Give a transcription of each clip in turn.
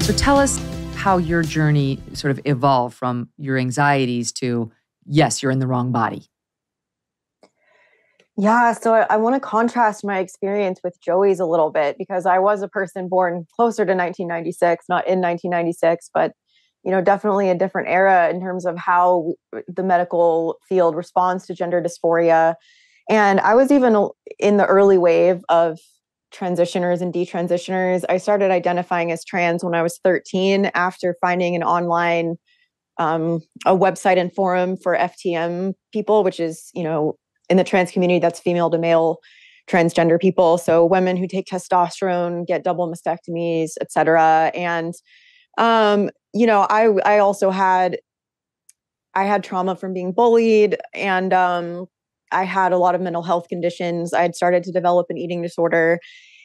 So tell us how your journey sort of evolved from your anxieties to, yes, you're in the wrong body. Yeah, so I want to contrast my experience with Joey's a little bit, because I was a person born closer to 1996, not in 1996, but definitely a different era in terms of how the medical field responds to gender dysphoria. And I was even in the early wave of transitioners and detransitioners. I started identifying as trans when I was 13 after finding an online a website and forum for FTM people, which is, in the trans community, that's female to male transgender people. So women who take testosterone, get double mastectomies, et cetera. And, I also had trauma from being bullied, and I had a lot of mental health conditions. I had started to develop an eating disorder,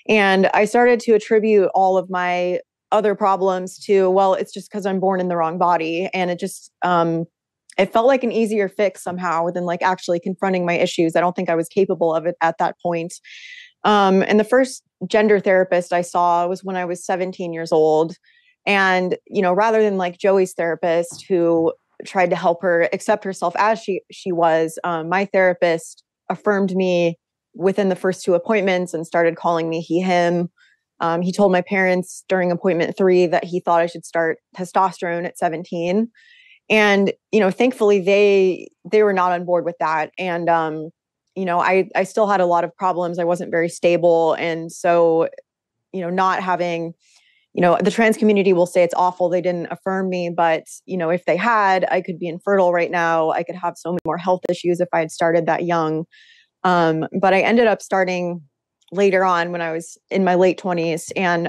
and I started to attribute all of my other problems to, well, it's just because I'm born in the wrong body. And it just, it felt like an easier fix somehow than like actually confronting my issues. I don't think I was capable of it at that point. And the first gender therapist I saw was when I was 17 years old. And, rather than like Joey's therapist who tried to help her accept herself as she was, my therapist affirmed me within the first 2 appointments and started calling me he, him. He told my parents during appointment 3 that he thought I should start testosterone at 17. And, thankfully they were not on board with that. And, I still had a lot of problems. I wasn't very stable. And so, not having, the trans community will say it's awful they didn't affirm me, but, if they had, I could be infertile right now. I could have so many more health issues if I had started that young. But I ended up starting later on when I was in my late 20s. And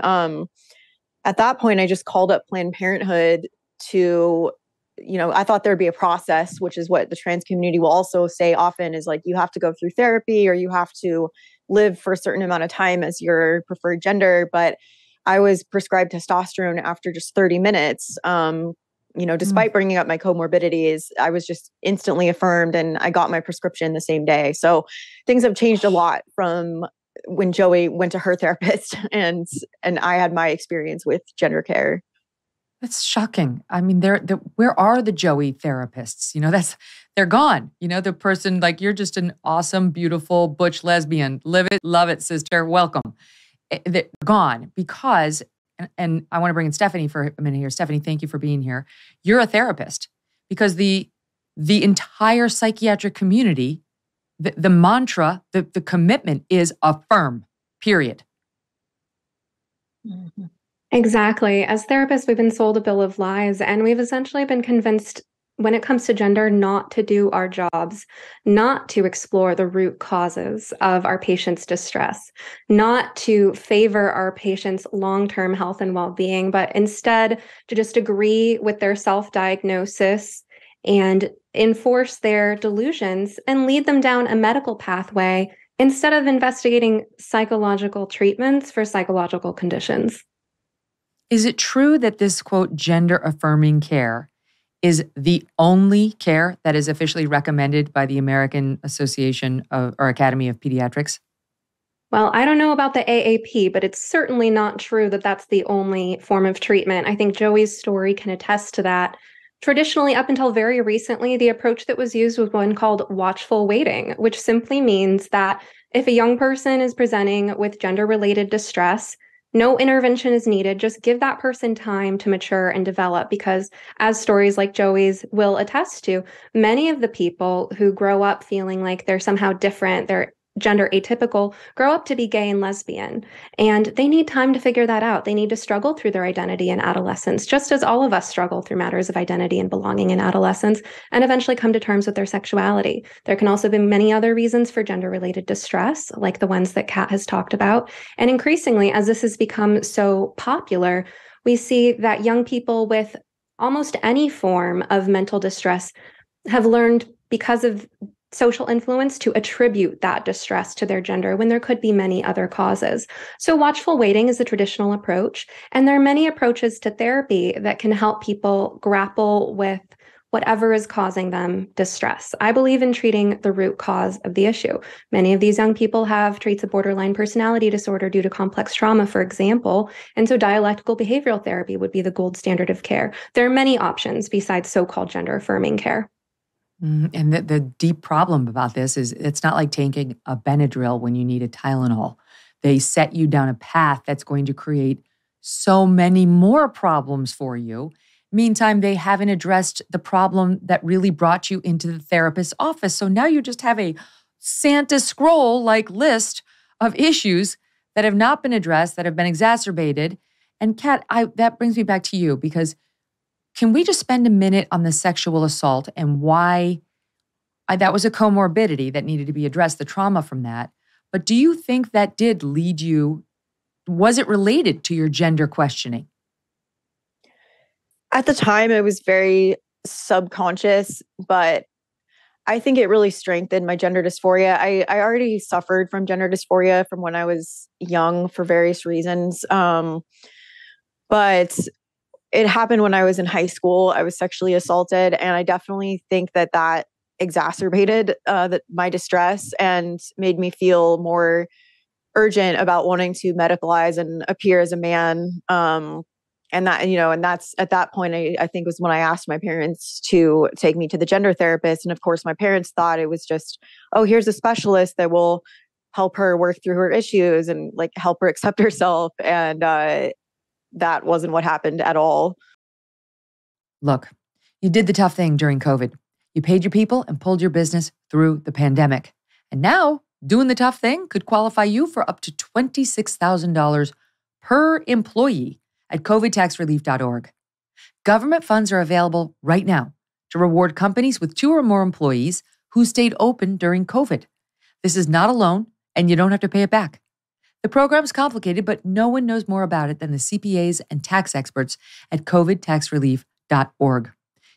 at that point, I just called up Planned Parenthood to, I thought there'd be a process, which is what the trans community will also say often, is like, you have to go through therapy or you have to live for a certain amount of time as your preferred gender. But I was prescribed testosterone after just 30 minutes. Despite bringing up my comorbidities, I was just instantly affirmed and I got my prescription the same day. So things have changed a lot from when Joey went to her therapist and I had my experience with gender care. That's shocking. I mean, where are the Joey therapists? They're gone. The person like, you're just an awesome, beautiful, butch lesbian. Live it, love it, sister. Welcome. They're gone because, and I want to bring in Stephanie for a minute here. Stephanie, thank you for being here. You're a therapist because the entire psychiatric community, the mantra, the commitment is affirm, period. Mm-hmm. Exactly. As therapists, we've been sold a bill of lies, and we've essentially been convinced when it comes to gender not to do our jobs, not to explore the root causes of our patients' distress, not to favor our patients' long-term health and well-being, but instead to just agree with their self-diagnosis and enforce their delusions and lead them down a medical pathway instead of investigating psychological treatments for psychological conditions. Is it true that this, quote, gender affirming care is the only care that is officially recommended by the American Association or Academy of Pediatrics? Well, I don't know about the AAP, but it's certainly not true that that's the only form of treatment. I think Joey's story can attest to that. Traditionally, up until very recently, the approach that was used was one called watchful waiting, which simply means that if a young person is presenting with gender-related distress, no intervention is needed. Just give that person time to mature and develop, because as stories like Joey's will attest to, many of the people who grow up feeling like they're somehow different, they're gender atypical, grow up to be gay and lesbian. And they need time to figure that out. They need to struggle through their identity in adolescence, just as all of us struggle through matters of identity and belonging in adolescence, and eventually come to terms with their sexuality. There can also be many other reasons for gender-related distress, like the ones that Cat has talked about. And increasingly, as this has become so popular, we see that young people with almost any form of mental distress have learned, because of social influence, to attribute that distress to their gender when there could be many other causes. So watchful waiting is the traditional approach. And there are many approaches to therapy that can help people grapple with whatever is causing them distress. I believe in treating the root cause of the issue. Many of these young people have traits of borderline personality disorder due to complex trauma, for example, and so dialectical behavioral therapy would be the gold standard of care. There are many options besides so-called gender-affirming care. And the deep problem about this is it's not like taking a Benadryl when you need a Tylenol. They set you down a path that's going to create so many more problems for you. Meantime, they haven't addressed the problem that really brought you into the therapist's office. So now you just have a Santa scroll-like list of issues that have not been addressed, that have been exacerbated. And Kat, that brings me back to you, because can we just spend a minute on the sexual assault and why that was a comorbidity that needed to be addressed, the trauma from that. But do you think that did lead you, was it related to your gender questioning? At the time, it was very subconscious, but I think it really strengthened my gender dysphoria. I already suffered from gender dysphoria from when I was young for various reasons. But it happened when I was in high school. I was sexually assaulted, and I definitely think that exacerbated my distress and made me feel more urgent about wanting to medicalize and appear as a man. And that's at that point, I think was when I asked my parents to take me to the gender therapist. And of course, my parents thought it was just, oh, here's a specialist that will help her work through her issues and like help her accept herself. And that wasn't what happened at all. Look, you did the tough thing during COVID. You paid your people and pulled your business through the pandemic. And now doing the tough thing could qualify you for up to $26,000 per employee at covidtaxrelief.org. Government funds are available right now to reward companies with 2 or more employees who stayed open during COVID. This is not a loan, and you don't have to pay it back. The program's complicated, but no one knows more about it than the CPAs and tax experts at covidtaxrelief.org.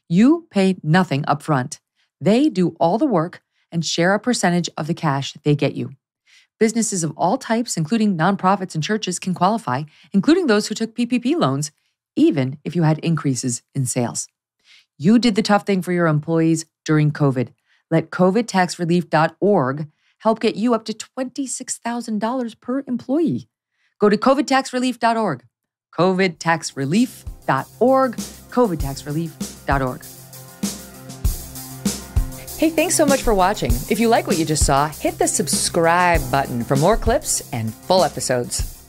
You pay nothing up front. They do all the work and share a percentage of the cash they get you. Businesses of all types, including nonprofits and churches, can qualify, including those who took PPP loans, even if you had increases in sales. You did the tough thing for your employees during COVID. Let covidtaxrelief.org help get you up to $26,000 per employee. Go to covidtaxrelief.org, covidtaxrelief.org, covidtaxrelief.org. Hey, thanks so much for watching. If you like what you just saw, hit the subscribe button for more clips and full episodes.